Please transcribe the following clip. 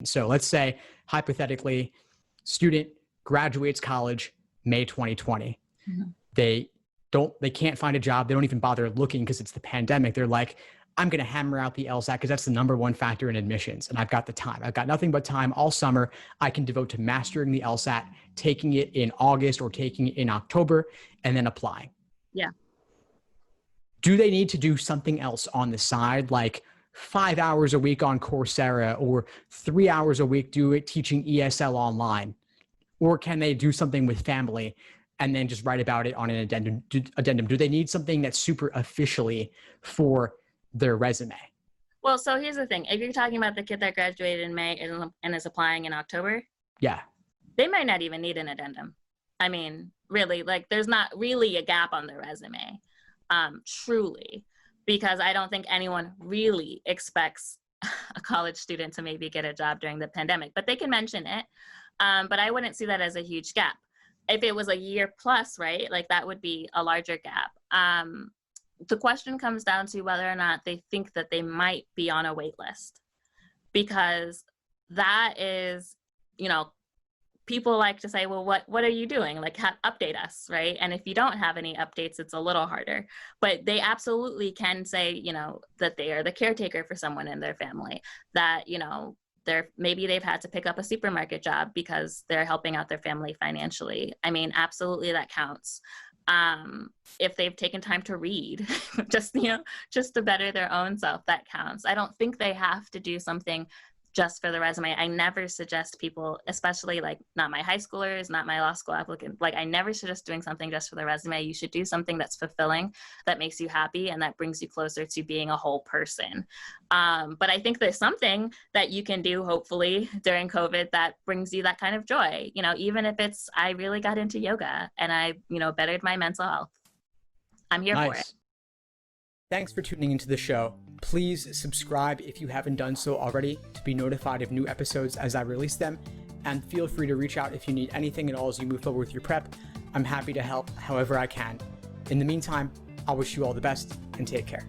So let's say, hypothetically, student graduates college May 2020. Mhm. They can't find a job. They don't even bother looking because it's the pandemic. They're like, I'm going to hammer out the LSAT because that's the number one factor in admissions. And I've got the time. I've got nothing but time all summer I can devote to mastering the LSAT, taking it in August or taking it in October, and then applying. Yeah. Do they need to do something else on the side, like 5 hours a week on Coursera or 3 hours a week teaching ESL online? Or can they do something with family and then just write about it on an addendum? Do they need something that's super officially for their resume? Well, so here's the thing. If you're talking about the kid that graduated in May and is applying in October, Yeah. they might not even need an addendum. I mean, really, like there's not really a gap on their resume, truly, because I don't think anyone really expects a college student to maybe get a job during the pandemic, but they can mention it. But I wouldn't see that as a huge gap. If it was a year plus, right, like that would be a larger gap. The question comes down to whether or not they think that they might be on a wait list, because that is, you know, people like to say, well, what are you doing? Like, update us, right? And if you don't have any updates, it's a little harder. But they absolutely can say, you know, that they are the caretaker for someone in their family, that, you know, maybe they've had to pick up a supermarket job because they're helping out their family financially. I mean, absolutely, that counts. If they've taken time to read, just to better their own self, that counts. I don't think they have to do something just for the resume. I never suggest people, especially like not my high schoolers, not my law school applicants, like I never suggest doing something just for the resume. You should do something that's fulfilling, that makes you happy, and that brings you closer to being a whole person. But I think there's something that you can do, hopefully, during COVID that brings you that kind of joy. You know, even if it's, I really got into yoga and I, you know, bettered my mental health. I'm here for it. Thanks for tuning into the show. Please subscribe if you haven't done so already to be notified of new episodes as I release them. And feel free to reach out if you need anything at all as you move forward with your prep. I'm happy to help however I can. In the meantime, I'll wish you all the best and take care.